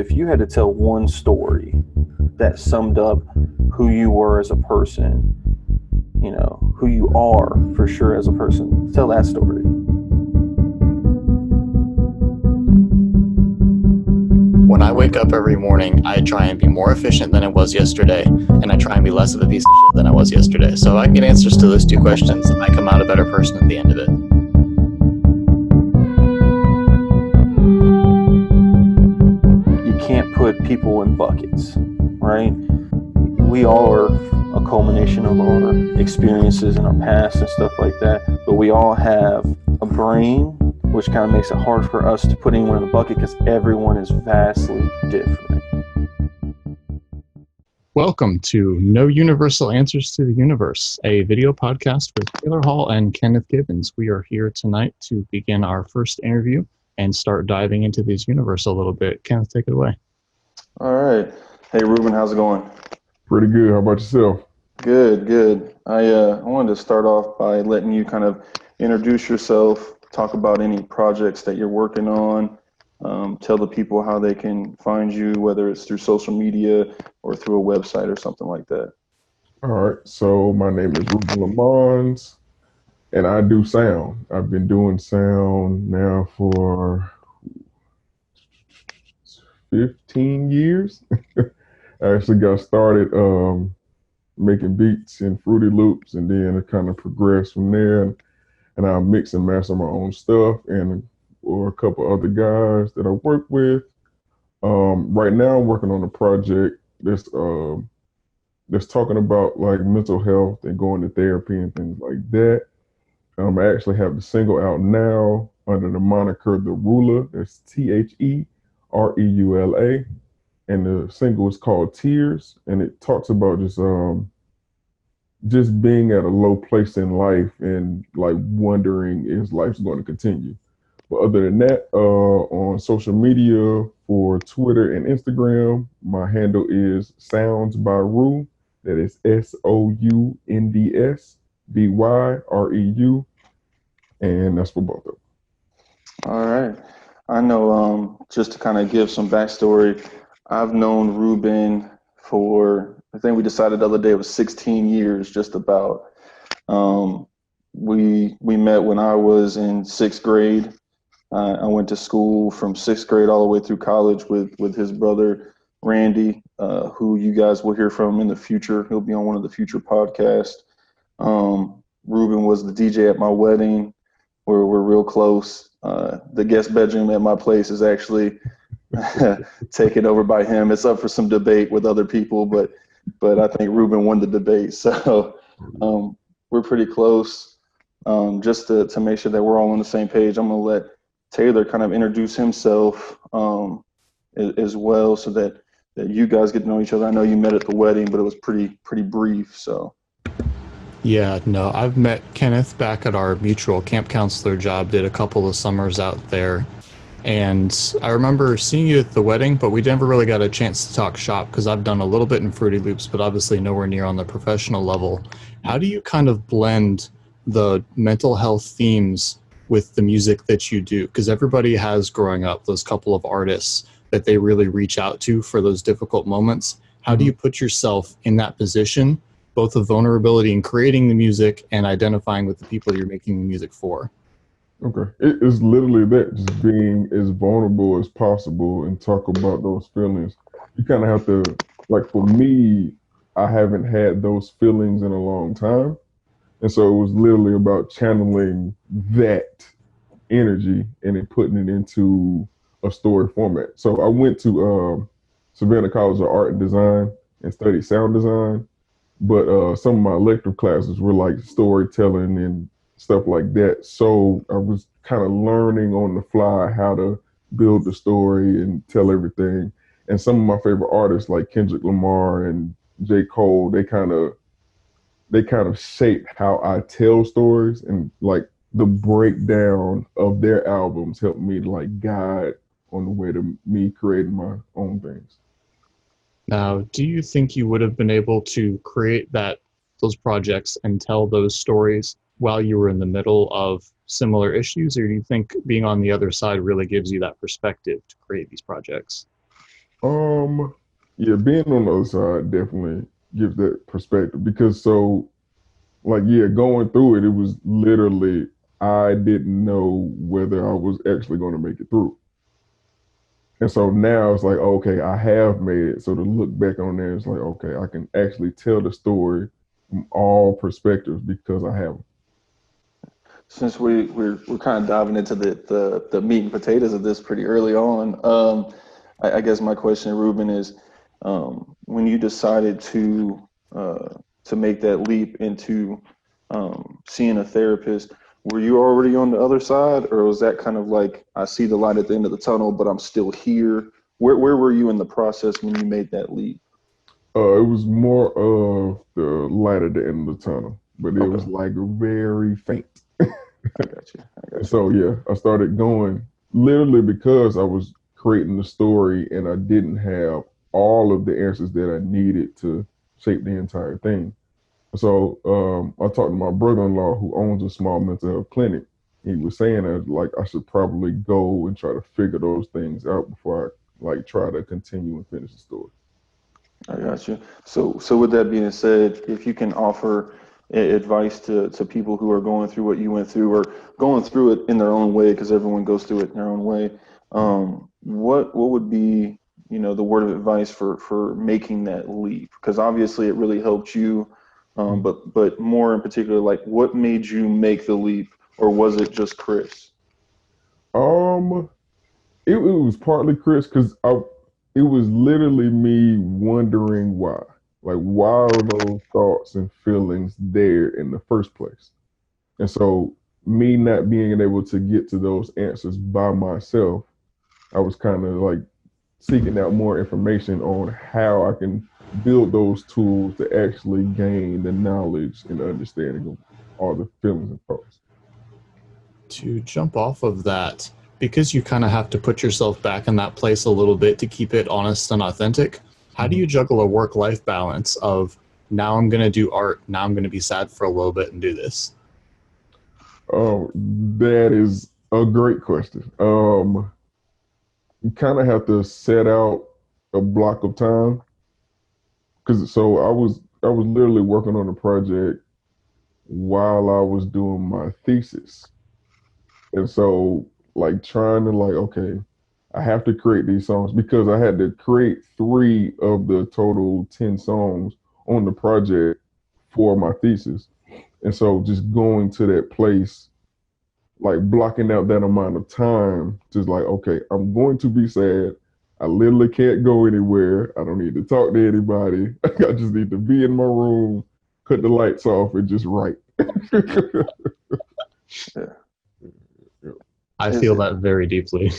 if you had to tell one story that summed up who you were as a person, you know, who you are for sure as a person, tell that story. When I wake up every morning, I try and be more efficient than I was yesterday, and I try and be less of a piece of shit than I was yesterday. So if I can get answers to those two questions, I come out a better person at the end of it. You can't put people in buckets, right? We all are a culmination of our experiences in our past and stuff like that, but we all have a brain, which kind of makes it hard for us to put anyone in a bucket because everyone is vastly different. Welcome to No Universal Answers to the Universe, a video podcast with Taylor Hall and Kenneth Gibbons. We are here tonight to begin our first interview and start diving into this universe a little bit. Kenneth, take it away. All right. Hey, Ruben, how's it going? Pretty good. How about yourself? Good. I wanted to start off by letting you kind of introduce yourself, talk about any projects that you're working on, tell the people how they can find you, whether it's through social media or through a website or something like that. All right. So my name is Ruben Lamons, and I do sound. I've been doing sound now for 15 years. I actually got started making beats in Fruity Loops, and then it kind of progressed from there. And I mix and master my own stuff, or a couple other guys that I work with. Right now, I'm working on a project that's talking about like mental health and going to therapy and things like that. I actually have the single out now under the moniker The Ruler. That's TheReula. And the single is called Tears, and it talks about just being at a low place in life and like wondering if life's going to continue. But other than that, on social media for Twitter and Instagram, my handle is Sounds by Rue. That is SOUNDSBYREU, and that's for both of them. All right. I know, just to kind of give some backstory, I've known Ruben for, I think we decided the other day it was 16 years, just about. We met when I was in sixth grade. I went to school from sixth grade all the way through college with his brother, Randy, who you guys will hear from in the future. He'll be on one of the future podcasts. Ruben was the DJ at my wedding. We're real close. The guest bedroom at my place is actually taken over by him. It's up for some debate with other people, but I think Ruben won the debate. So we're pretty close. Just to make sure that we're all on the same page, I'm going to let Taylor kind of introduce himself as well, so that you guys get to know each other. I know you met at the wedding, but it was pretty brief. So. Yeah, no, I've met Kenneth back at our mutual camp counselor job, did a couple of summers out there. And I remember seeing you at the wedding, but we never really got a chance to talk shop because I've done a little bit in Fruity Loops, but obviously nowhere near on the professional level. How do you kind of blend the mental health themes with the music that you do? Because everybody has, growing up, those couple of artists that they really reach out to for those difficult moments. How do you put yourself in that position, both of vulnerability in creating the music and identifying with the people you're making the music for? Okay. It is literally that, just being as vulnerable as possible and talk about those feelings. You kind of have to, like for me, I haven't had those feelings in a long time. And so it was literally about channeling that energy and then putting it into a story format. So I went to Savannah College of Art and Design and studied sound design. But some of my elective classes were like storytelling and stuff like that. So I was kind of learning on the fly how to build the story and tell everything. And some of my favorite artists like Kendrick Lamar and J. Cole, they kind of shape how I tell stories, and like the breakdown of their albums helped me to like guide on the way to me creating my own things. Now, do you think you would have been able to create those projects and tell those stories while you were in the middle of similar issues, or do you think being on the other side really gives you that perspective to create these projects? Um, yeah, being on the other side definitely gives that perspective because so like yeah, going through it, it was literally I didn't know whether I was actually going to make it through. And so now it's like, okay, I have made it. So to look back on there, it's like, okay, I can actually tell the story from all perspectives because I have. Since we're kind of diving into the meat and potatoes of this pretty early on, I guess my question, Ruben, is when you decided to make that leap into seeing a therapist, were you already on the other side, or was that kind of like I see the light at the end of the tunnel, but I'm still here? Where were you in the process when you made that leap? It was more of the light at the end of the tunnel, but it Okay, was like very faint. I got you. I got you. So yeah, I started going literally because I was creating the story and I didn't have all of the answers that I needed to shape the entire thing. So I talked to my brother-in-law who owns a small mental health clinic. He was saying that like I should probably go and try to figure those things out before I like try to continue and finish the story. I got you. So with that being said, if you can offer advice to people who are going through what you went through or going through it in their own way, because everyone goes through it in their own way, what would be, the word of advice for making that leap? Because obviously it really helped you, but more in particular, like what made you make the leap, or was it just Chris? Um, it was partly Chris because I it was literally me wondering why. Like why are those thoughts and feelings there in the first place? And so me not being able to get to those answers by myself, I was kind of like seeking out more information on how I can build those tools to actually gain the knowledge and understanding of all the feelings and thoughts. To jump off of that, because you kind of have to put yourself back in that place a little bit to keep it honest and authentic, how do Mhm. you juggle a work-life balance of now I'm going to do art, now I'm going to be sad for a little bit and do this? That is a great question. You kind of have to set out a block of time because so I was literally working on a project while I was doing my thesis, and so like trying to like okay, I have to create these songs because I had to create three of the total 10 songs on the project for my thesis, and so just going to that place like blocking out that amount of time, just like, okay, I'm going to be sad. I literally can't go anywhere. I don't need to talk to anybody. I just need to be in my room, cut the lights off, and just write. Yeah. I Is feel it? that very deeply.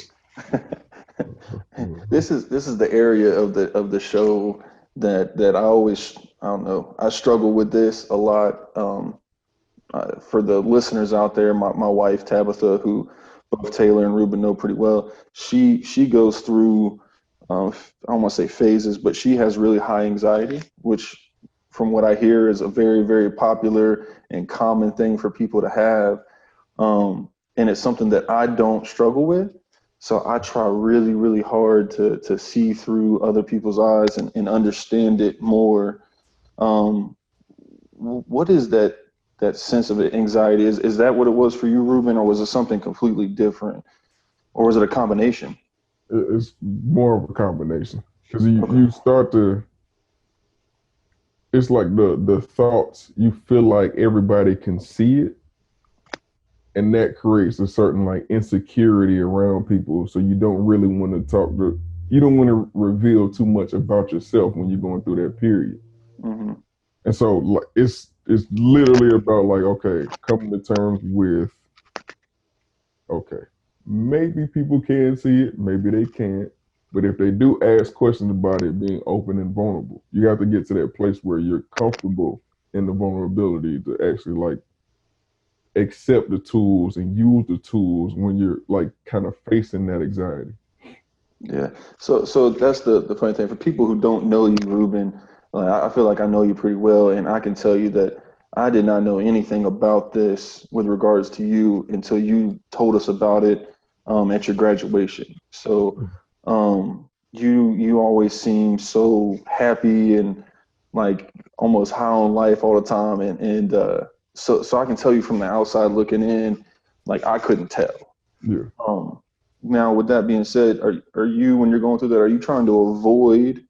This is the area of the show that I always, I don't know, I struggle with this a lot. For the listeners out there, my wife Tabitha, who both Taylor and Ruben know pretty well, she goes through I don't want to say phases, but she has really high anxiety, which from what I hear is a very, very popular and common thing for people to have. And it's something that I don't struggle with. So I try really, really hard to see through other people's eyes and understand it more. Um, what is that sense of anxiety? Is that what it was for you, Ruben, or was it something completely different, or was it a combination? It's more of a combination because you, Okay. you start to, it's like the thoughts, you feel like everybody can see it and that creates a certain like insecurity around people so you don't really want to talk to you don't want to reveal too much about yourself when you're going through that period Hmm. and so like it's literally about like okay coming to terms with okay maybe people can see it maybe they can't but if they do ask questions about it being open and vulnerable you have to get to that place where you're comfortable in the vulnerability to actually like accept the tools and use the tools when you're like kind of facing that anxiety. Yeah. So that's the funny thing for people who don't know you, Ruben. Like, I feel like I know you pretty well, and I can tell you that I did not know anything about this with regards to you until you told us about it at your graduation. So, you always seem so happy and like almost high on life all the time, and so I can tell you from the outside looking in, like I couldn't tell. Yeah. Now with that being said, are you, when you're going through that, are you trying to avoid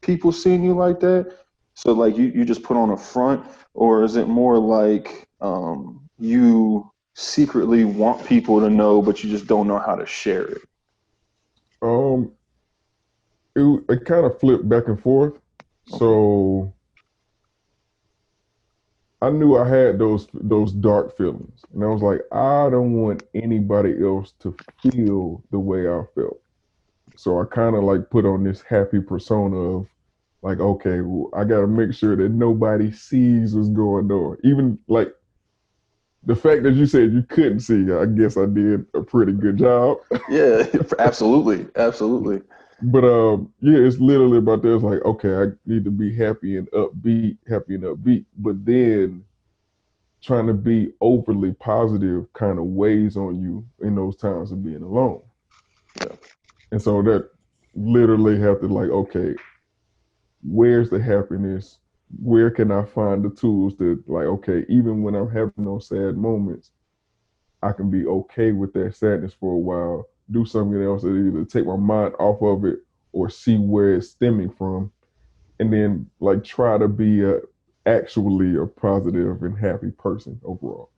people seeing you like that? So like you just put on a front, or is it more like you secretly want people to know, but you just don't know how to share it? Um, it kind of flipped back and forth. So I knew I had those dark feelings, and I was like, I don't want anybody else to feel the way I felt. So I kind of like put on this happy persona of like, okay, well, I got to make sure that nobody sees what's going on. Even like the fact that you said you couldn't see, I guess I did a pretty good job. Yeah, absolutely, absolutely. But yeah, it's literally about this. Like, okay, I need to be happy and upbeat, but then trying to be overly positive kind of weighs on you in those times of being alone. Yeah. And so that literally have to like, okay, where's the happiness? Where can I find the tools that like, okay, even when I'm having those sad moments, I can be okay with that sadness for a while, do something else that either take my mind off of it or see where it's stemming from, and then like try to be actually a positive and happy person overall.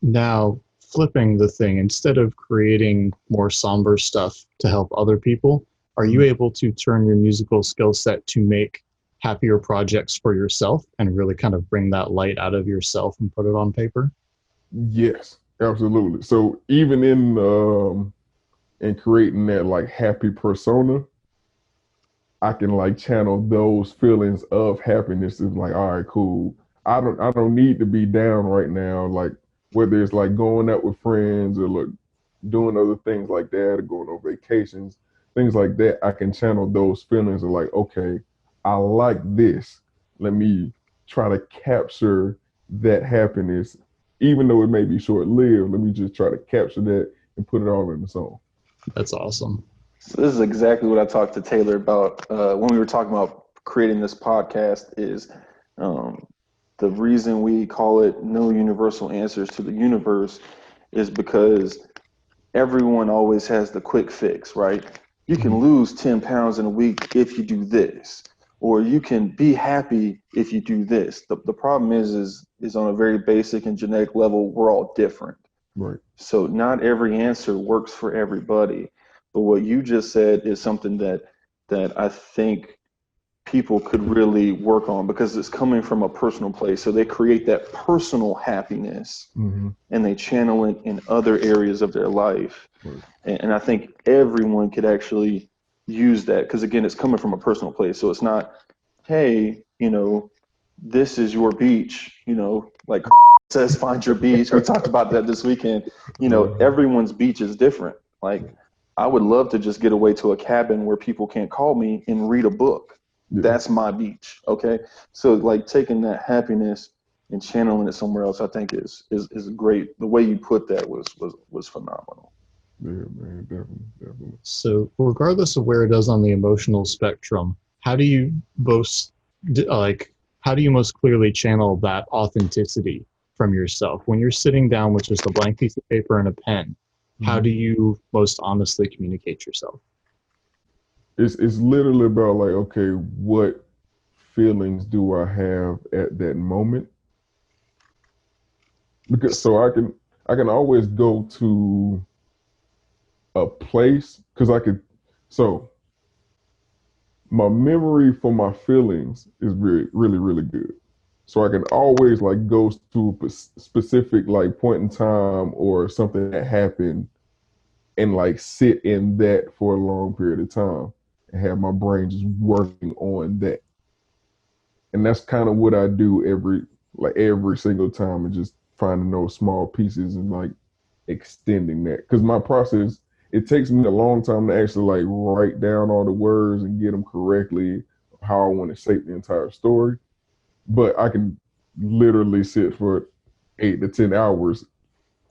Now, flipping the thing, instead of creating more somber stuff to help other people, are you able to turn your musical skill set to make happier projects for yourself and really kind of bring that light out of yourself and put it on paper? Yes, absolutely. So even in creating that like happy persona, I can like channel those feelings of happiness. Is like, all right, cool. I don't need to be down right now. Like whether it's like going out with friends or like doing other things like that or going on vacations, things like that. I can channel those feelings of like, okay, I like this. Let me try to capture that happiness, even though it may be short lived. Let me just try to capture that and put it all in the song. That's awesome. So this is exactly what I talked to Taylor about when we were talking about creating this podcast. Is um, the reason we call it No Universal Answers to the Universe is because everyone always has the quick fix, right? You can lose 10 pounds in a week if you do this, or you can be happy if you do this. The problem is on a very basic and genetic level, we're all different. Right. So not every answer works for everybody. But what you just said is something that I think people could really work on, because it's coming from a personal place. So they create that personal happiness and they channel it in other areas of their life. Right. And I think everyone could actually use that, because again, it's coming from a personal place. So it's not, hey, this is your beach, like says, find your beach. We talked about that this weekend. Everyone's beach is different. Like, I would love to just get away to a cabin where people can't call me and read a book. Yeah. That's my beach. Okay. So like taking that happiness and channeling it somewhere else, I think is great. The way you put that was phenomenal. Yeah, man, definitely. So, regardless of where it is on the emotional spectrum, how do you most how do you most clearly channel that authenticity from yourself when you're sitting down with just a blank piece of paper and a pen? How do you most honestly communicate yourself? It's literally about like, okay, what feelings do I have at that moment? Because so I can always go to a place, because so my memory for my feelings is really, really, really good. So I can always like go to a specific like point in time or something that happened and like sit in that for a long period of time and have my brain just working on that. And that's kind of what I do every single time, and just finding those small pieces and like extending that. Because my process, it takes me a long time to actually like write down all the words and get them correctly, how I want to shape the entire story. But I can literally sit for 8 to 10 hours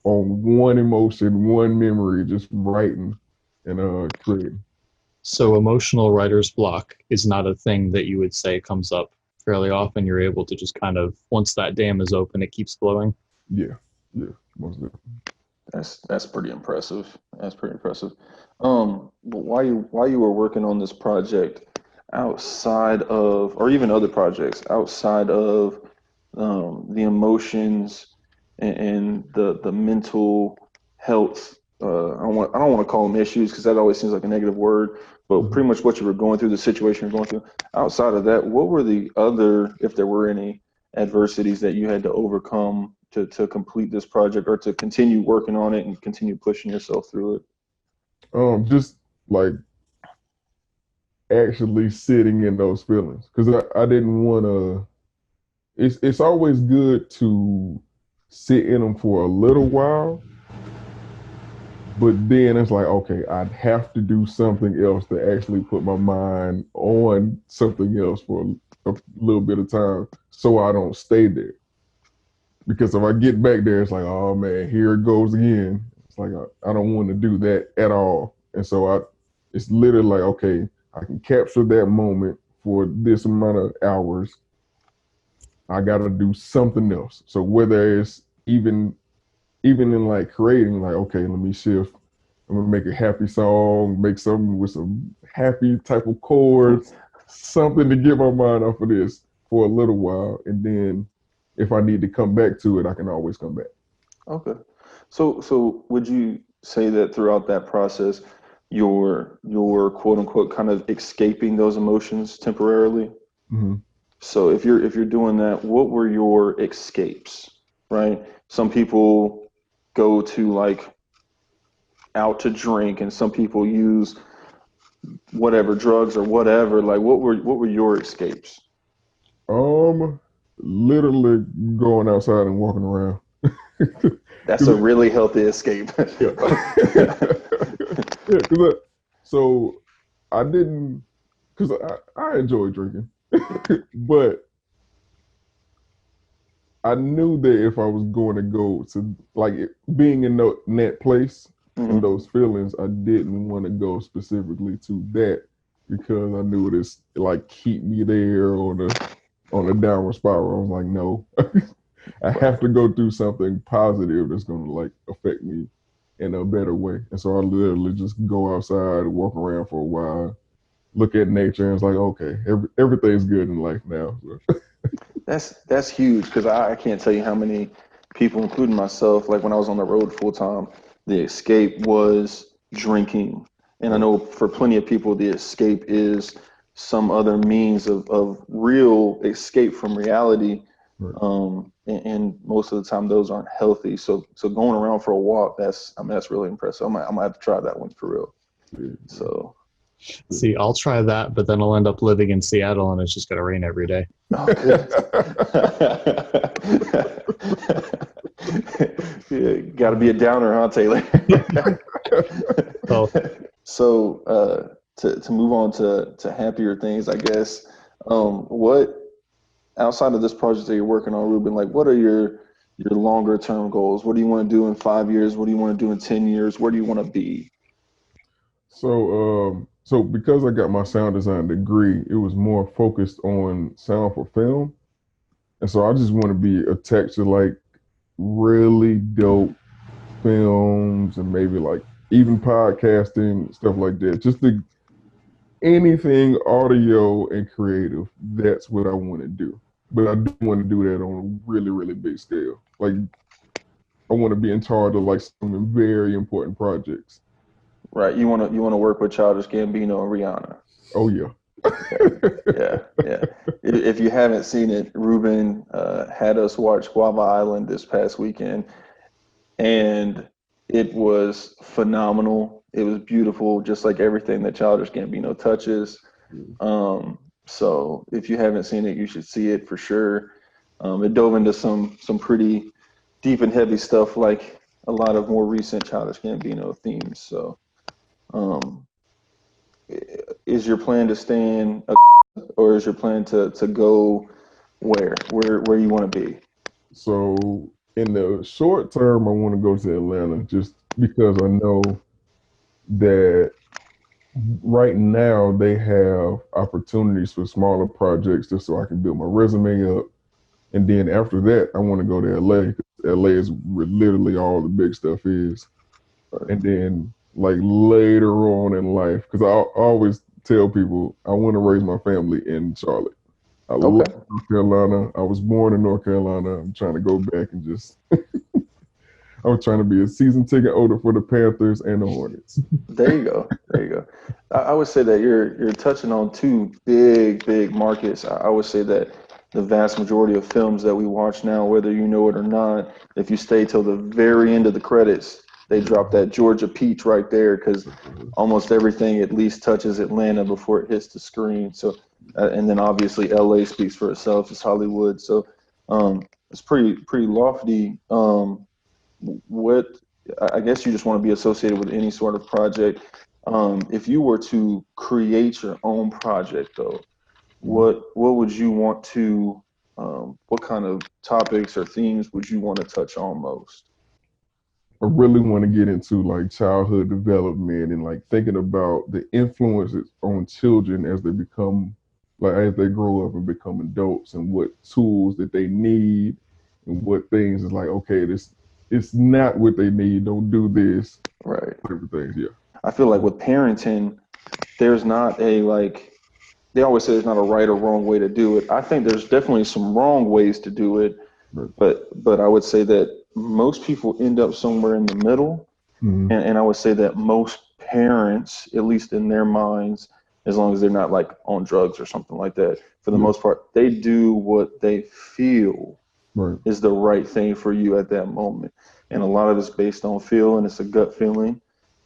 on one emotion, one memory, just writing and creating. So emotional writer's block is not a thing that you would say comes up fairly often. You're able to just kind of, once that dam is open, it keeps flowing. Yeah, most definitely. That's pretty impressive. That's pretty impressive. But while you were working on this project, outside of, or even other projects, outside of the emotions and the mental health, I don't want to call them issues because that always seems like a negative word, but pretty much what you were going through, the situation you're going through. Outside of that, what were the other, if there were any, adversities that you had to overcome to complete this project or to continue working on it and continue pushing yourself through it? Just like actually sitting in those feelings because I didn't want to. It's always good to sit in them for a little while, but then it's like, okay, I'd have to do something else to actually put my mind on something else for a little bit of time so I don't stay there. Because if I get back there, it's like, oh man, here it goes again. It's like I don't want to do that at all. And so it's literally like, okay, I can capture that moment for this amount of hours. I got to do something else. So whether it's even in like creating, like, okay, let me shift. I'm gonna make a happy song, make something with some happy type of chords, something to get my mind off of this for a little while, and then if I need to come back to it, I can always come back. Okay. So would you say that throughout that process, you're quote unquote kind of escaping those emotions temporarily? Mm-hmm. So if you're doing that, what were your escapes, right? Some people go to like out to drink and some people use whatever drugs or whatever. Like what were your escapes? Literally going outside and walking around. That's a really healthy escape. Yeah. Yeah, so I didn't, because I enjoy drinking, but I knew that if I was going to go to like being in that place and those feelings, I didn't want to go specifically to that because I knew this like keep me there on a downward spiral. I was like, no, I have to go through something positive that's going to like affect me in a better way. And so I literally just go outside, walk around for a while, look at nature, and it's like, okay, everything's good in life now. So. That's huge because I can't tell you how many people, including myself, like when I was on the road full time, the escape was drinking. And I know for plenty of people, the escape is some other means of real escape from reality. Right. And most of the time, those aren't healthy. So going around for a walk, that's really impressive. I might have to try that one for real. Yeah. So. See, I'll try that, but then I'll end up living in Seattle and it's just going to rain every day. Okay. Yeah, got to be a downer, huh, Taylor? Oh. So to move on to happier things, I guess. What outside of this project that you're working on, Ruben? Like, what are your longer term goals? What do you want to do in 5 years? What do you want to do in 10 years? Where do you want to be? So because I got my sound design degree, it was more focused on sound for film. And so I just want to be attached to like really dope films and maybe like even podcasting, stuff like that. Just anything audio and creative. That's what I want to do. But I do want to do that on a really, really big scale. Like I want to be in charge of like some very important projects. Right. You want to work with Childish Gambino and Rihanna. Oh yeah. Yeah. If you haven't seen it, Ruben had us watch Guava Island this past weekend, and it was phenomenal. It was beautiful, just like everything that Childish Gambino touches. So if you haven't seen it, you should see it for sure. It dove into some pretty deep and heavy stuff, like a lot of more recent Childish Gambino themes. So, is your plan to stay in, or is your plan to go where you want to be? So in the short term, I want to go to Atlanta just because I know that right now they have opportunities for smaller projects just so I can build my resume up. And then after that, I want to go to LA. 'Cause LA is where literally all the big stuff is. And then like later on in life, because I always tell people I want to raise my family in Charlotte. I love Okay. North Carolina. I was born in North Carolina. I'm trying to go back and just I'm trying to be a season ticket holder for the Panthers and the Hornets. There you go. There you go. I would say that you're touching on two big markets. I would say that the vast majority of films that we watch now, whether you know it or not, if you stay till the very end of the credits, they drop that Georgia peach right there because almost everything at least touches Atlanta before it hits the screen. So, and then obviously LA speaks for itself. It's Hollywood. So, it's pretty lofty. What I guess you just want to be associated with any sort of project. If you were to create your own project, though, what would you want to? What kind of topics or themes would you want to touch on most? I really want to get into like childhood development and like thinking about the influences on children as they become like as they grow up and become adults and what tools that they need and what things is like, okay, this it's not what they need, don't do this Right. type of things. Yeah. I feel like with parenting, there's not a like. They always say there's not a right or wrong way to do it. I think there's definitely some wrong ways to do it, Right. but I would say that most people end up somewhere in the middle. Mhm. And I would say that most parents, at least in their minds, as long as they're not like on drugs or something like that, for the Yeah. most part, they do what they feel Right. is the right thing for you at that moment. And a lot of it's based on feel, and it's a gut feeling.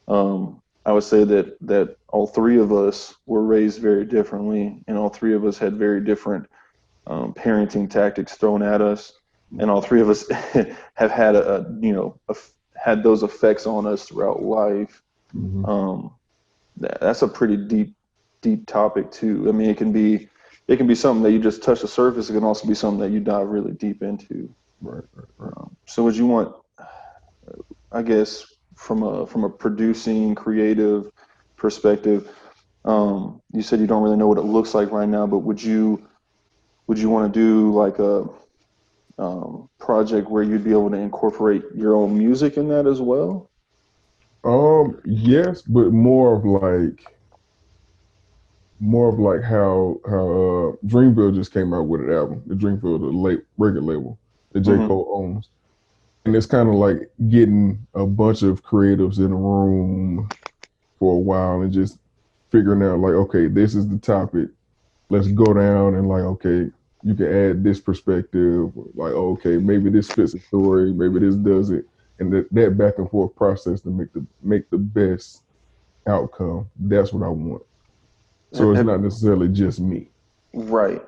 I would say that all three of us were raised very differently, and all three of us had very different parenting tactics thrown at us, and all three of us have had had those effects on us throughout life. Mhm. Um, that's a pretty deep topic too. I mean, it can be something that you just touch the surface. It can also be something that you dive really deep into. Right. Right. So, would you want, I guess, from a producing creative perspective? You said you don't really know what it looks like right now, but would you want to do like a project where you'd be able to incorporate your own music in that as well? Yes, but more of like how Dreamville just came out with an album. The Dreamville, the late record label that J. Hmm. Cole owns. And it's kind of like getting a bunch of creatives in a room for a while and just figuring out like, okay, this is the topic. Let's go down and like, okay, you can add this perspective. Like, okay, maybe this fits a story, maybe this doesn't. And that back and forth process to make the best outcome. That's what I want. So it's not necessarily just me. Right.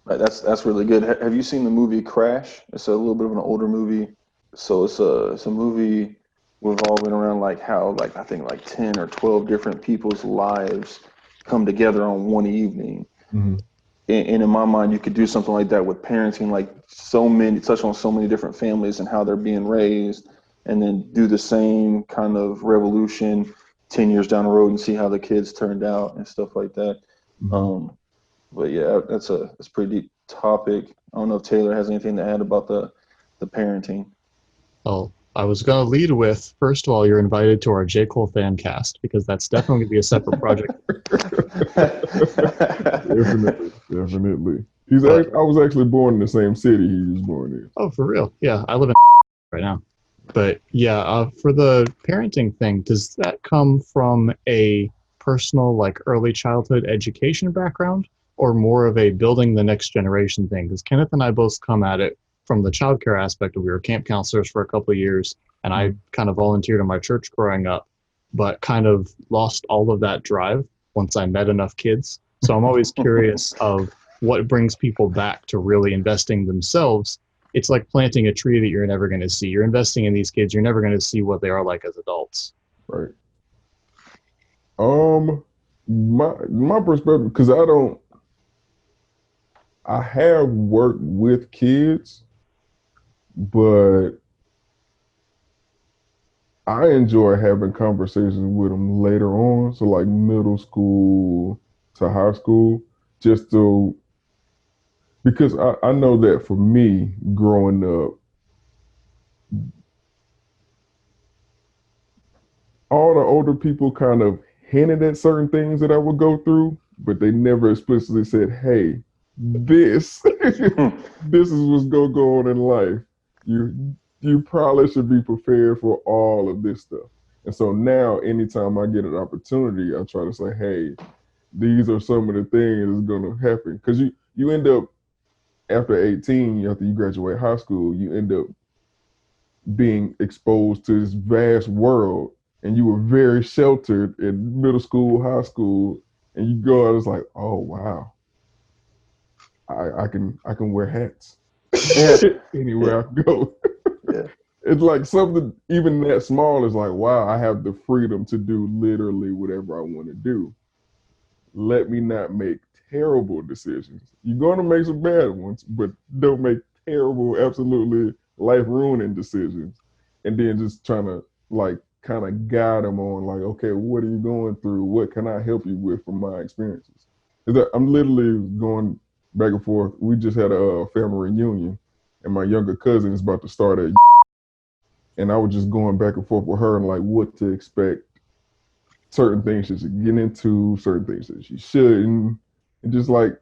Right. That's really good. Have you seen the movie Crash? It's a little bit of an older movie. So it's a movie revolving around like how like I think like 10 or 12 different people's lives come together on one evening. Hmm. And in my mind, you could do something like that with parenting, like so many touch on so many different families and how they're being raised, and then do the same kind of revolution 10 years down the road and see how the kids turned out and stuff like that. Hmm. Um, but yeah, that's a pretty deep topic. I don't know if Taylor has anything to add about the parenting. Well, I was going to lead with, first of all, you're invited to our J. Cole fan cast because that's definitely going to be a separate project. Definitely, definitely. But, I was actually born in the same city he was born in. oh, for real? Yeah, I live in right now. But yeah, for the parenting thing, does that come from a personal, like early childhood education background or more of a building the next generation thing? Because Kenneth and I both come at it from the childcare aspect of we were camp counselors for a couple of years, and I kind of volunteered in my church growing up, but kind of lost all of that drive once I met enough kids. So I'm always curious of what brings people back to really investing themselves. It's like planting a tree that you're never going to see. You're investing in these kids. You're never going to see what they are like as adults. Right. My perspective, because I have worked with kids, but I enjoy having conversations with them later on. So like middle school to high school, just to because I know that for me growing up, all the older people kind of hinted at certain things that I would go through, but they never explicitly said, "Hey, this this is what's gonna go on in life. You probably should be prepared for all of this stuff." And so now, anytime I get an opportunity, I try to say, "Hey, these are some of the things that's gonna happen." Because you end up after 18, after you graduate high school, you end up being exposed to this vast world, and you were very sheltered in middle school, high school, and you go out, it's like, oh wow, I can wear hats Yeah. anywhere I go. Yeah. It's like something even that small is like, wow, I have the freedom to do literally whatever I want to do. Let me not make terrible decisions. You're going to make some bad ones, but don't make terrible, absolutely life ruining decisions. And then just trying to like kind of guide them on like, okay, what are you going through? What can I help you with from my experiences? I'm literally going back and forth. We just had a family reunion, and my younger cousin is about to start at, and I was just going back and forth with her and like what to expect, certain things she should get into, certain things that she shouldn't. And just like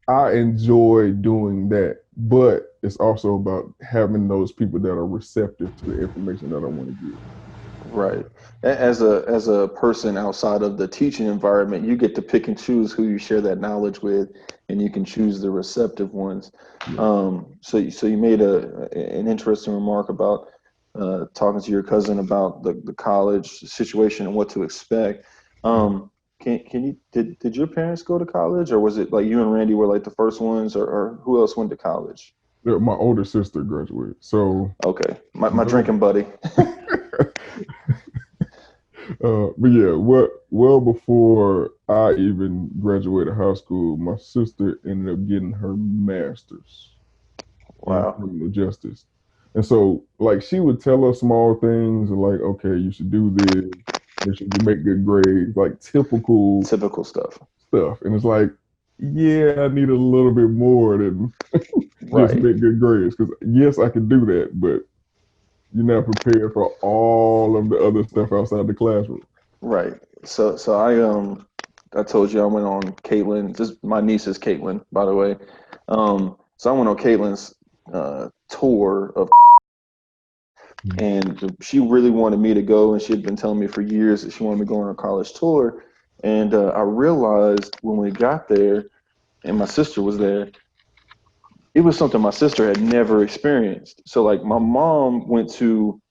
I enjoy doing that, but it's also about having those people that are receptive to the information that I want to give. Right. As a person outside of the teaching environment, you get to pick and choose who you share that knowledge with, and you can choose the receptive ones. Yeah. So you made an interesting remark about talking to your cousin about the college situation and what to expect. Did your parents go to college, or was it like you and Randy were like the first ones, or who else went to college? Yeah, my older sister graduated. So Okay, my drinking buddy. but yeah, what well before I even graduated high school, my sister ended up getting her master's in Wow. criminal justice. And so like she would tell us small things like, okay, you should do this, make sure you make good grades, like typical Typical stuff. stuff. And it's like, yeah, I need a little bit more than just Right. make good grades. Because yes, I can do that, but you're not prepared for all of the other stuff outside the classroom. Right. So I told you I went on Caitlin. Just my niece is Caitlin, by the way. So I went on Caitlin's tour of, and she really wanted me to go, and she had been telling me for years that she wanted me to go on a college tour. And I realized when we got there, and my sister was there, it was something my sister had never experienced. So like my mom went to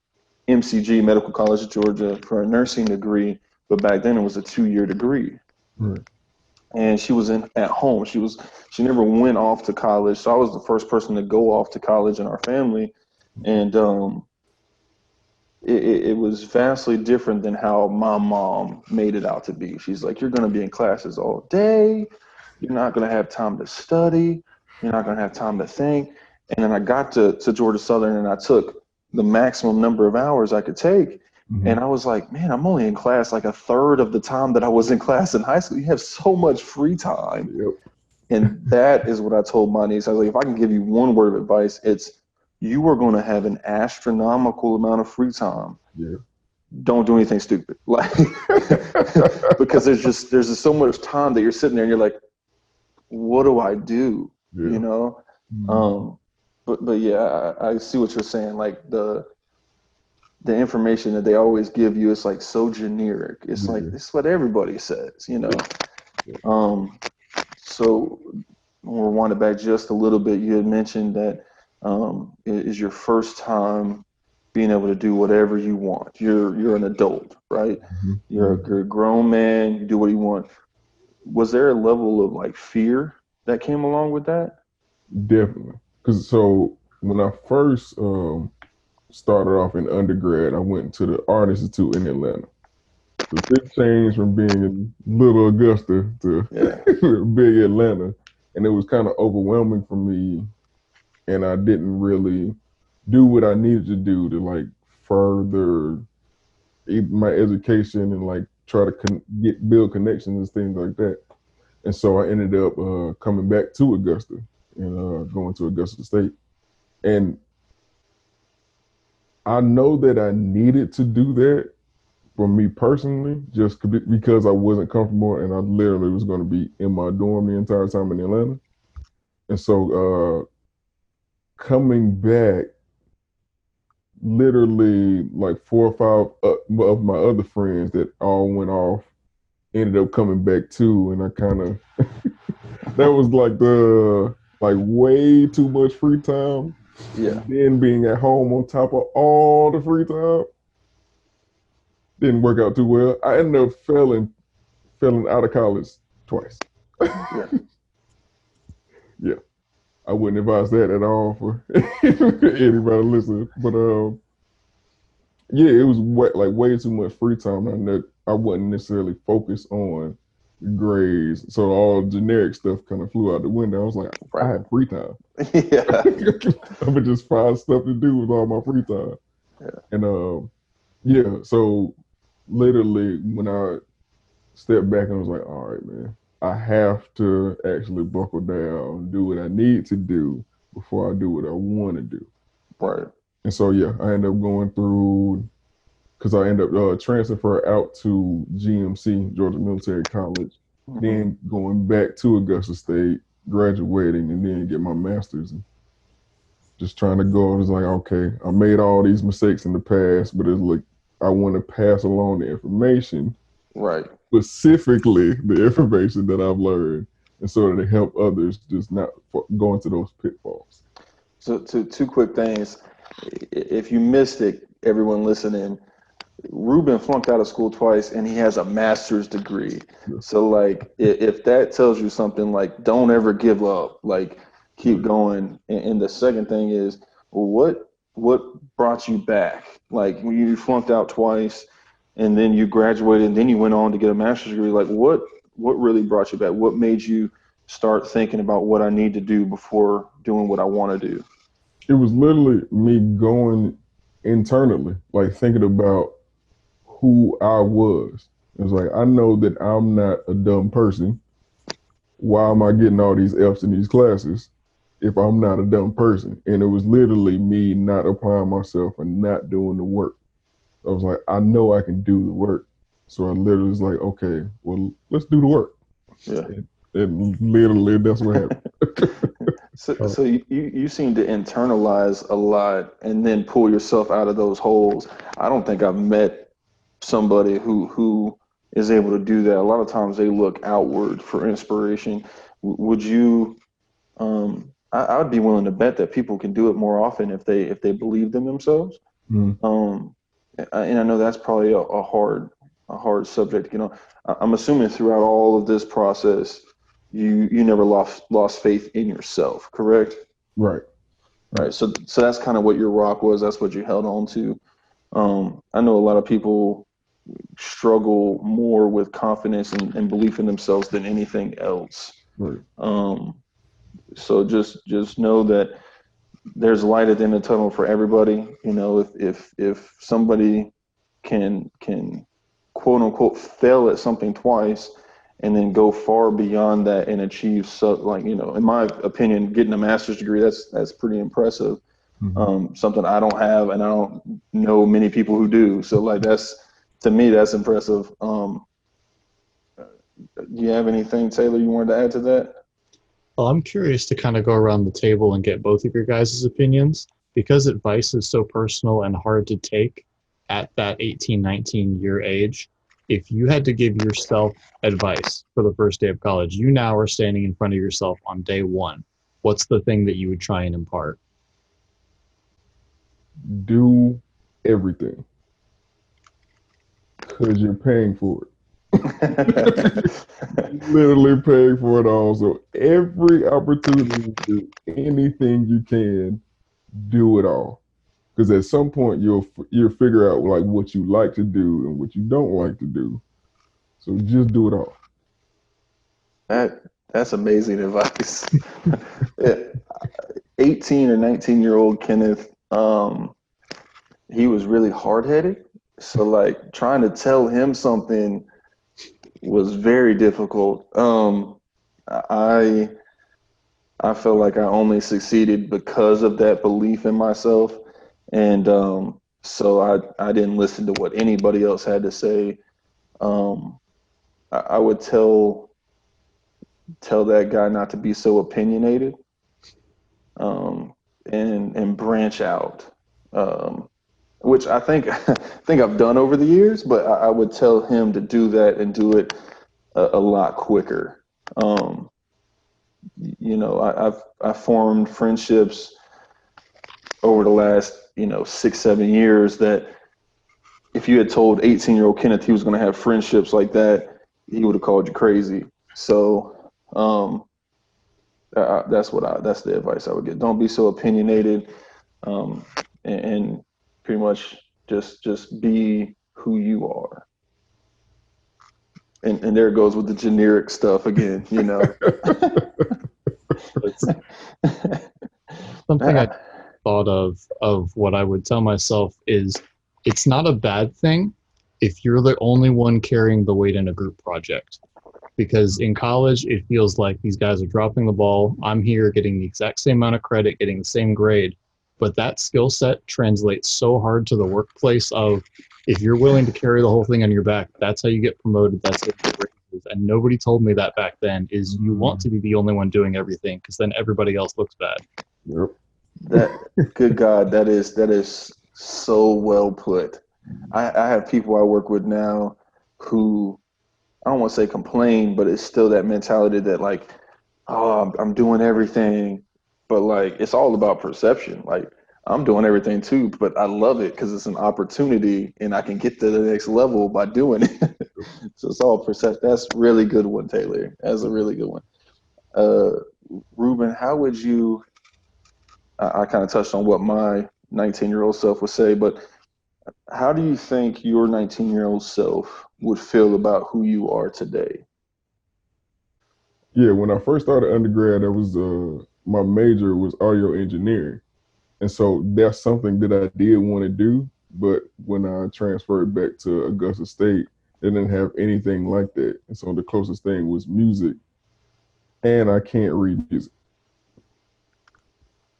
MCG, Medical College of Georgia, for a nursing degree, but back then it was a 2-year degree. Right. And she was at home. She never went off to college. So I was the first person to go off to college in our family. And it was vastly different than how my mom made it out to be. She's like, you're going to be in classes all day. You're not going to have time to study. You're not going to have time to think. And then I got to Georgia Southern, and I took the maximum number of hours I could take. Mm-hmm. And I was like, man, I'm only in class like a third of the time that I was in class in high school. You have so much free time. Yep. And that is what I told my niece. I was like, if I can give you one word of advice, it's you are going to have an astronomical amount of free time. Yeah. Don't do anything stupid. Like, because there's just so much time that you're sitting there and you're like, what do I do? Yeah. You know? Mm-hmm. But yeah, I see what you're saying. Like the information that they always give you is like so generic. It's like, this is what everybody says, you know? Yeah. So we'll wind it back just a little bit. You had mentioned that it is your first time being able to do whatever you want. You're an adult, right? Mm-hmm. You're a grown man. You do what you want. Was there a level of like fear that came along with that? Definitely. Because so when I first started off in undergrad, I went to the Art Institute in Atlanta. The big change from being in little Augusta to big Atlanta. And it was kind of overwhelming for me. And I didn't really do what I needed to do to like further my education and like try to build connections and things like that. And so I ended up coming back to Augusta and going to Augusta State. And I know that I needed to do that for me personally, just because I wasn't comfortable and I literally was going to be in my dorm the entire time in Atlanta. And so coming back, literally like 4 or 5 of my other friends that all went off ended up coming back too. And I kind of, that was like way too much free time. Yeah. And then being at home on top of all the free time didn't work out too well. I ended up failing out of college twice. Yeah. Yeah. I wouldn't advise that at all for anybody listening. But yeah, it was way too much free time. I wasn't necessarily focused on grades, so all generic stuff kind of flew out the window. I was like, I had free time. Yeah. I would just find stuff to do with all my free time. Yeah. And yeah, so literally when I stepped back and was like, all right, man, I have to actually buckle down and do what I need to do before I do what I want to do. Right. And so, yeah, I ended up going through, because I ended up transferring out to GMC, Georgia Military College, then going back to Augusta State, graduating, and then get my master's. And just trying to go, I was like, okay, I made all these mistakes in the past, but it's like, I want to pass along the information. Right. Specifically the information that I've learned, and so that it help others just not go into those pitfalls. So two quick things. If you missed it, everyone listening, Ruben flunked out of school twice and he has a master's degree. Yeah. So like, if that tells you something, like, don't ever give up, like keep going. And the second thing is, well, what brought you back? Like when you flunked out twice and then you graduated and then you went on to get a master's degree, like what really brought you back? What made you start thinking about what I need to do before doing what I want to do? It was literally me going internally, like thinking about who I was. It was like, I know that I'm not a dumb person. Why am I getting all these F's in these classes if I'm not a dumb person? And it was literally me not applying myself and not doing the work. I was like, I know I can do the work. So I literally was like, okay, well, let's do the work. Yeah. And literally, that's what happened. So you seem to internalize a lot and then pull yourself out of those holes. I don't think I've met somebody who is able to do that. A lot of times they look outward for inspiration. Would you, I would be willing to bet that people can do it more often if they believed in themselves. Mm-hmm. And I know that's probably a hard subject. You know, I'm assuming throughout all of this process, you never lost faith in yourself, correct? Right. So that's kind of what your rock was. That's what you held on to. I know a lot of people struggle more with confidence and belief in themselves than anything else. Right. So just know that there's light at the end of the tunnel for everybody. You know, if somebody can quote unquote fail at something twice and then go far beyond that and achieve, so like, you know, in my opinion, getting a master's degree, that's pretty impressive. Mm-hmm. Something I don't have, and I don't know many people who do. So like, to me, that's impressive. Do you have anything, Taylor, you wanted to add to that? Well, I'm curious to kind of go around the table and get both of your guys' opinions, because advice is so personal and hard to take at that 18, 19-year age. If you had to give yourself advice for the first day of college, you now are standing in front of yourself on day one. What's the thing that you would try and impart? Do everything, because you're paying for it. Literally paying for it all. So every opportunity to do anything you can, do it all. Because at some point you'll figure out like what you like to do and what you don't like to do. So just do it all. That's amazing advice. 18 or 19-year-old Kenneth, he was really hard-headed. So like trying to tell him something was very difficult. I I felt like I only succeeded because of that belief in myself, and so I didn't listen to what anybody else had to say. Um, I would tell that guy not to be so opinionated, and branch out, um, which I think I think I've done over the years. But I would tell him to do that and do it a lot quicker. Um, I formed friendships over the last 6-7 years that if you had told 18-year-old Kenneth he was going to have friendships like that, he would have called you crazy. So that's the advice I would get. Don't be so opinionated, and pretty much just be who you are. And there it goes with the generic stuff again. Something I thought of what I would tell myself is it's not a bad thing if you're the only one carrying the weight in a group project. Because in college, it feels like these guys are dropping the ball. I'm here getting the exact same amount of credit, getting the same grade. But that skill set translates so hard to the workplace of if you're willing to carry the whole thing on your back, that's how you get promoted. That's how you get raises. And nobody told me that back then is you want to be the only one doing everything because then everybody else looks bad. Yep. Good God, that is so well put. I have people I work with now who, I don't want to say complain, but it's still that mentality that like, oh, I'm doing everything, but like it's all about perception. Like I'm doing everything too, but I love it because it's an opportunity and I can get to the next level by doing it. So it's all perception. That's a really good one, Taylor. That's a really good one. Ruben, how would you? I kind of touched on what my 19-year-old self would say, but how do you think your 19-year-old self would feel about who you are today? Yeah, when I first started undergrad, I was my major was audio engineering, and so that's something that I did want to do. But when I transferred back to Augusta State, they didn't have anything like that, and so the closest thing was music, and I can't read music.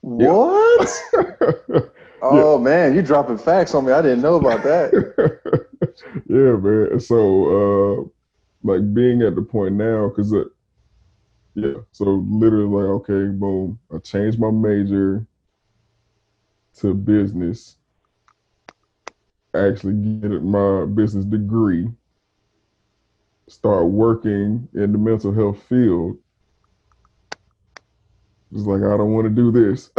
What? Yeah. Oh man, you dropping facts on me. I didn't know about that. Yeah, man. And so, like being at the point now, because yeah, so literally like, okay, boom, I changed my major to business, actually get my business degree, start working in the mental health field. It's like, I don't want to do this.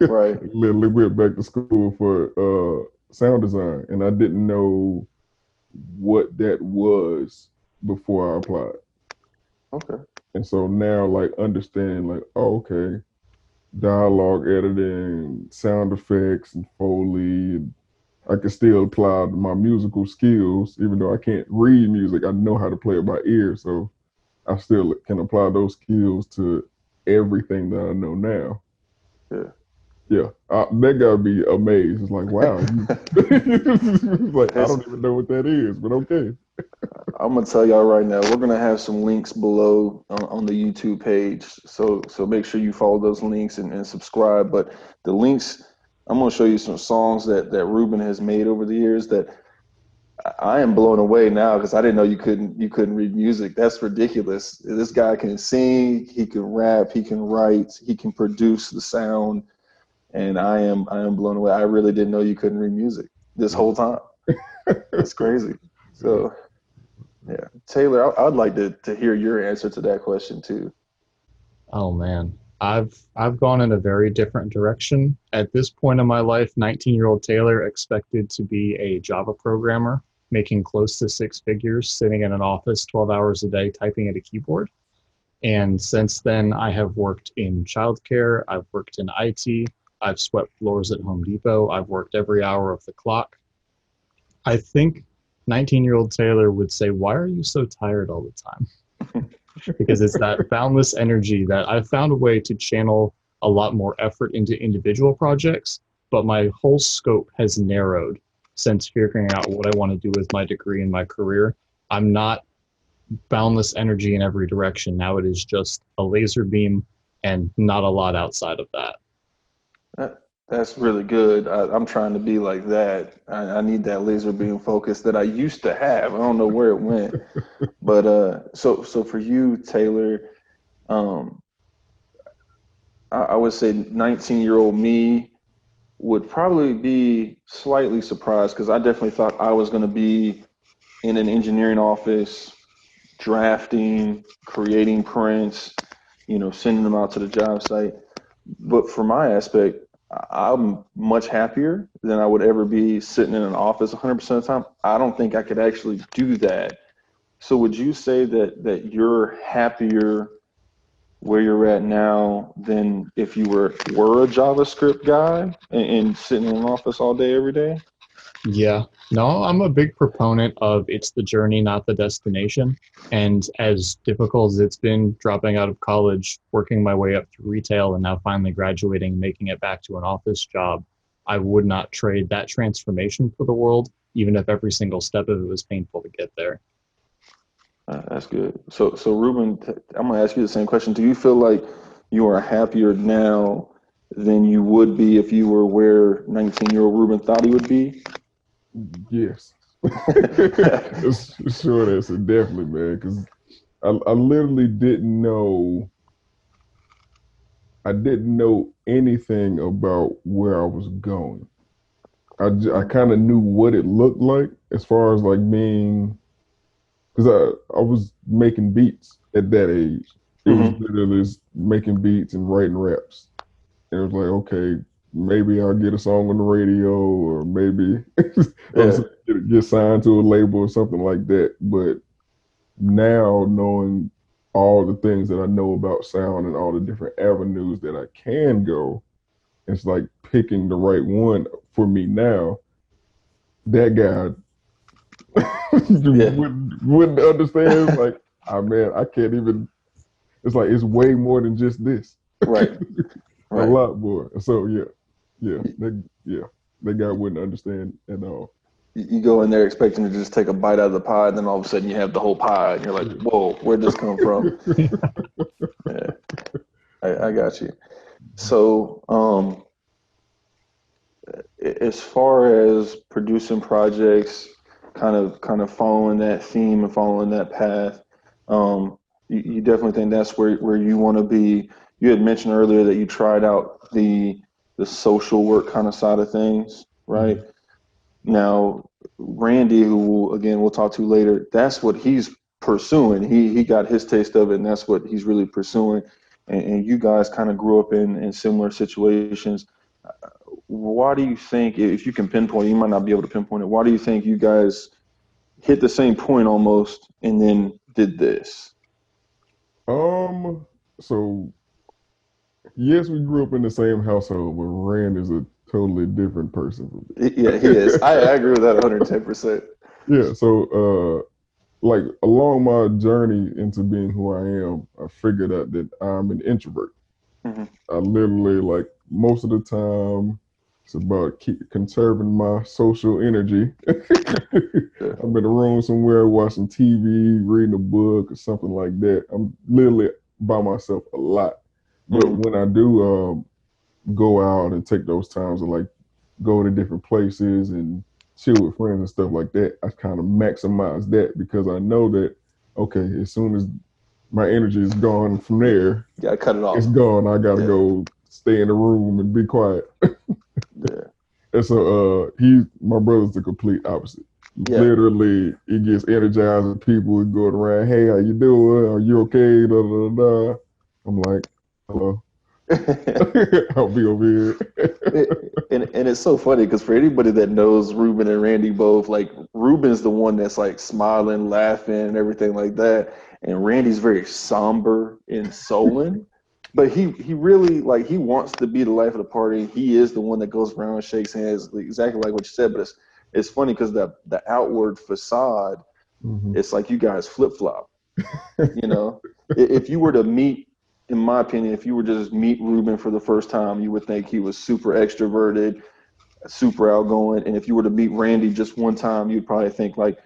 Right. Literally went back to school for sound design, and I didn't know what that was before I applied. Okay. And so now, like, understanding, like, oh, okay, dialogue editing, sound effects, and Foley, and I can still apply my musical skills, even though I can't read music. I know how to play it by ear, so I still can apply those skills to everything that I know now. Yeah. Yeah, that gotta be amazed. It's like, wow, like I It's, don't even know what that is, but okay. I'm gonna tell y'all right now. We're gonna have some links below on the YouTube page, so make sure you follow those links and subscribe. But the links, I'm gonna show you some songs that Ruben has made over the years that I am blown away now because I didn't know you couldn't read music. That's ridiculous. This guy can sing, he can rap, he can write, he can produce the sound, and I am blown away. I really didn't know you couldn't read music this whole time. That's crazy. So yeah, Taylor, I'd like to hear your answer to that question too. Oh man, I've gone in a very different direction. At this point in my life, 19-year-old Taylor expected to be a Java programmer, making close to six figures, sitting in an office 12 hours a day typing at a keyboard. And since then, I have worked in childcare, I've worked in IT, I've swept floors at Home Depot, I've worked every hour of the clock. I think 19-year-old Taylor would say, "Why are you so tired all the time?" Because it's that boundless energy that I've found a way to channel a lot more effort into individual projects. but my whole scope has narrowed since figuring out what I want to do with my degree and my career. I'm not boundless energy in every direction. Now it is just a laser beam and not a lot outside of that. That's really good. I'm trying to be like that. I need that laser beam focus that I used to have. I don't know where it went. But so for you, Taylor, I would say 19-year-old me would probably be slightly surprised, because I definitely thought I was going to be in an engineering office, drafting, creating prints, sending them out to the job site. But for my aspect, I'm much happier than I would ever be sitting in an office 100% of the time. I don't think I could actually do that. So would you say that you're happier where you're at now than if you were a JavaScript guy and sitting in an office all day, every day? Yeah, no, I'm a big proponent of it's the journey, not the destination. And as difficult as it's been dropping out of college, working my way up through retail, and now finally graduating, making it back to an office job, I would not trade that transformation for the world, even if every single step of it was painful to get there. That's good. So Ruben, I'm gonna ask you the same question. Do you feel like you are happier now than you would be if you were where 19-year-old Ruben thought he would be? Yes. Sure, that's it, definitely, man. Because I literally didn't know. I didn't know anything about where I was going. I kind of knew what it looked like as far as like being, because I was making beats at that age. It was literally just making beats and writing raps. And it was like, okay, maybe I'll get a song on the radio, or maybe get signed to a label or something like that. But now, knowing all the things that I know about sound and all the different avenues that I can go, it's like picking the right one for me now. That guy wouldn't understand. It's like, man, I can't even. It's like, it's way more than just this. Right. A lot more. So that guy wouldn't understand at all. You go in there expecting to just take a bite out of the pie, and then all of a sudden you have the whole pie, and you're like, whoa, where'd this come from? Yeah, I got you. So as far as producing projects, kind of following that theme and following that path, you definitely think that's where you want to be. You had mentioned earlier that you tried out the social work kind of side of things, right? Now, Randy, who again we'll talk to later, that's what he's pursuing. He got his taste of it, and that's what he's really pursuing. And you guys kind of grew up in similar situations. Why do you think, if you can pinpoint, you might not be able to pinpoint it, why do you think you guys hit the same point almost and then did this? So yes, we grew up in the same household, but Rand is a totally different person from me. Yeah, he is. I agree with that 110%. Yeah, so like along my journey into being who I am, I figured out that I'm an introvert. I literally, like, most of the time, it's about conserving my social energy. I'm in a room somewhere watching TV, reading a book or something like that. I'm literally by myself a lot. But when I do go out and take those times to like go to different places and chill with friends and stuff like that, I kind of maximize that, because I know that, okay, as soon as my energy is gone from there, you gotta cut it off. It's gone. I gotta go stay in the room and be quiet. And so my brother's the complete opposite. Literally, he gets energized with people going around, hey, how you doing? Are you okay? Da, da, da. I'm like, hello. I'll be over here. And it's so funny, because for anybody that knows Ruben and Randy both, like, Ruben's the one that's like smiling, laughing, and everything like that. And Randy's very somber and sullen. But he really, like, he wants to be the life of the party. He is the one that goes around and shakes hands, exactly like what you said. But it's funny because the outward facade, it's like you guys flip-flop. If you were to meet, in my opinion, if you were to just meet Ruben for the first time, you would think he was super extroverted, super outgoing. And if you were to meet Randy just one time, you'd probably think like,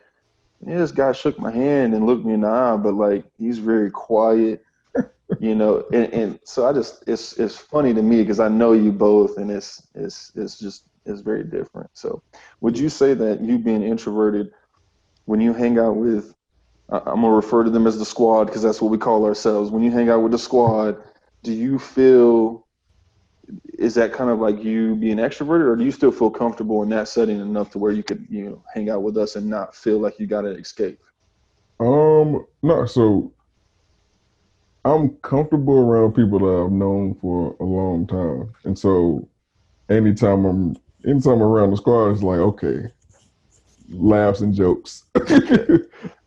yeah, this guy shook my hand and looked me in the eye, but like he's very quiet, you know. And so it's funny to me because I know you both, and it's very different. So would you say that you being introverted, when you hang out with, I'm gonna refer to them as the squad because that's what we call ourselves. When you hang out with the squad, do you feel, is that kind of like you being extroverted, or do you still feel comfortable in that setting enough to where you could, you know, hang out with us and not feel like you got to escape? No, so I'm comfortable around people that I've known for a long time. And so anytime I'm around the squad, it's like, okay, laughs and jokes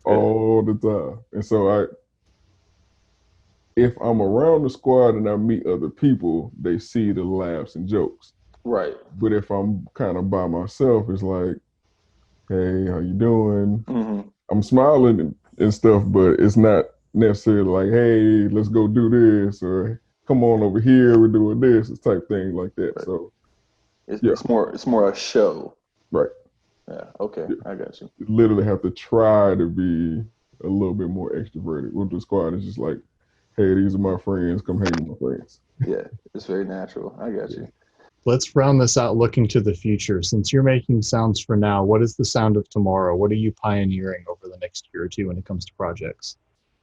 all the time. And so if I'm around the squad and I meet other people, they see the laughs and jokes. Right. But if I'm kind of by myself, it's like, hey, how you doing? Mm-hmm. I'm smiling and stuff, but it's not necessarily like, hey, let's go do this, or come on over here, we're doing this, it's type thing like that. Right. So It's more a show. right. Yeah. Okay. Yeah. I got you. You literally have to try to be a little bit more extroverted. With the squad, it's just like, hey, these are my friends, come hang with my friends. Yeah. It's very natural. I got you. Let's round this out looking to the future. Since you're making sounds for now, what is the sound of tomorrow? What are you pioneering over the next year or two when it comes to projects?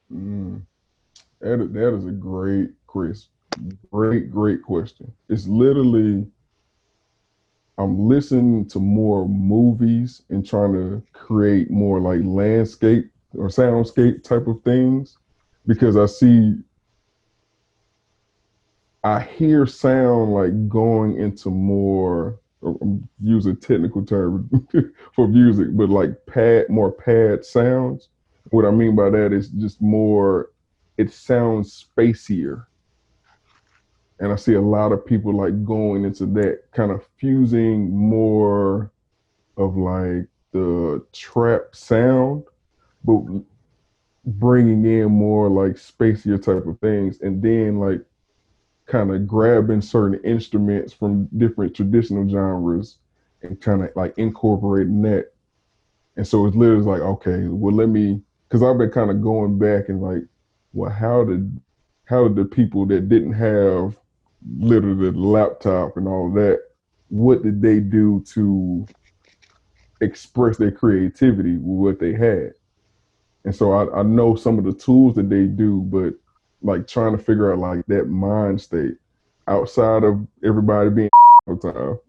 That is a great, Chris. Great question. It's literally, I'm listening to more movies and trying to create more like landscape or soundscape type of things because I hear sound like going into more, I'm using technical term for music, but like more pad sounds. What I mean by that is just more, it sounds spacier. And I see a lot of people like going into that, kind of fusing more of like the trap sound, but bringing in more like spacier type of things. And then like kind of grabbing certain instruments from different traditional genres and kind of like incorporating that. And so it's literally like, okay, well, because I've been kind of going back and like, well, how did the people that didn't have literally the laptop and all of that, what did they do to express their creativity with what they had? And so I know some of the tools that they do, but like trying to figure out like that mind state outside of everybody being all the time.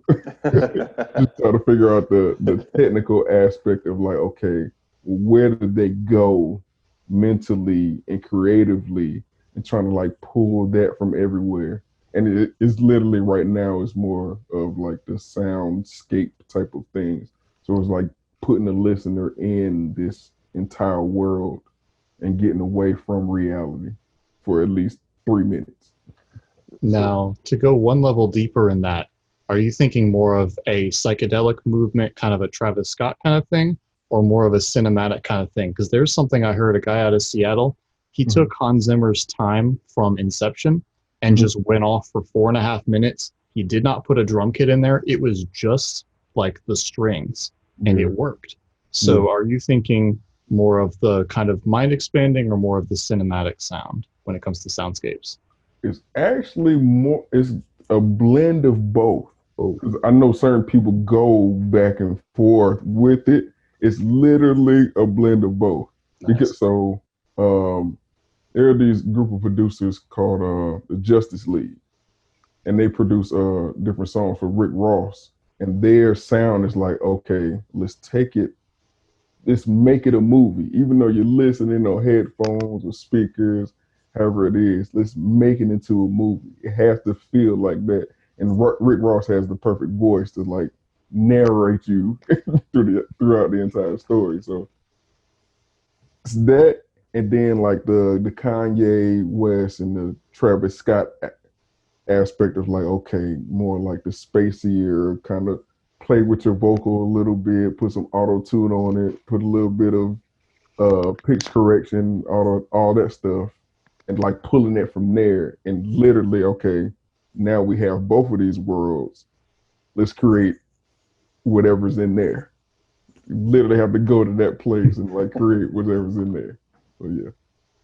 Just trying to figure out the technical aspect of like, okay, where did they go mentally and creatively, and trying to like pull that from everywhere. And it's literally right now it's more of like the soundscape type of things. So it's like putting the listener in this entire world and getting away from reality for at least 3 minutes. Now, to go one level deeper in that, are you thinking more of a psychedelic movement, kind of a Travis Scott kind of thing, or more of a cinematic kind of thing? Because there's something I heard, a guy out of Seattle, he took Hans Zimmer's time from Inception and just went off for 4.5 minutes. He did not put a drum kit in there. It was just like the strings, and it worked. So are you thinking more of the kind of mind expanding or more of the cinematic sound when it comes to soundscapes? It's actually it's a blend of both. Because I know certain people go back and forth with it. It's literally a blend of both. Nice. Because there are these group of producers called the Justice League, and they produce different songs for Rick Ross. And their sound is like, okay, let's make it a movie. Even though you're listening on headphones or speakers, however it is, let's make it into a movie. It has to feel like that. And Rick Ross has the perfect voice to like narrate you throughout the entire story. So it's that, and then like the Kanye West and the Travis Scott aspect of like, okay, more like the spacier kind of play with your vocal a little bit, put some auto tune on it, put a little bit of pitch correction, all that stuff, and like pulling it from there. And literally, okay, now we have both of these worlds. Let's create whatever's in there. You literally have to go to that place and like create whatever's in there. So yeah.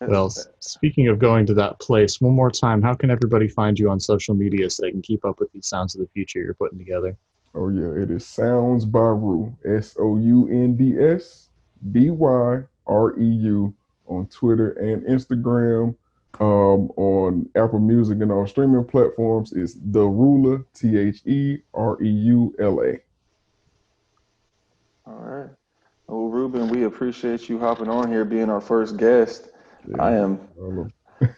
Well, speaking of going to that place, one more time, how can everybody find you on social media so they can keep up with these sounds of the future you're putting together? Oh yeah, it is Sounds by Rue. SOUNDSBYREU on Twitter and Instagram. On Apple Music and all streaming platforms is The Ruler, TheReula. All right. Well, Ruben, we appreciate you hopping on here, being our first guest. Yeah,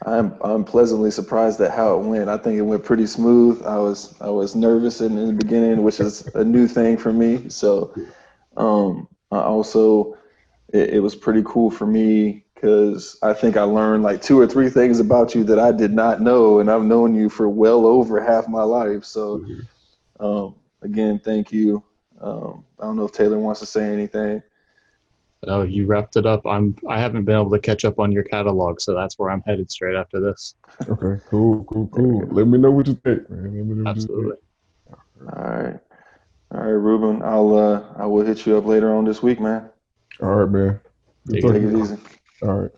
I'm pleasantly surprised at how it went. I think it went pretty smooth. I was nervous in the beginning, which is a new thing for me. So, I also it was pretty cool for me because I think I learned like 2 or 3 things about you that I did not know, and I've known you for well over half my life. So, again, thank you. I don't know if Taylor wants to say anything. Oh, you wrapped it up. I haven't been able to catch up on your catalog, so that's where I'm headed straight after this. Okay, cool. Let me know what you think, man. Let me know what you Absolutely. think. All right, Ruben. I will hit you up later on this week, man. All right, man. Good Take talking Take to it you. easy. All right.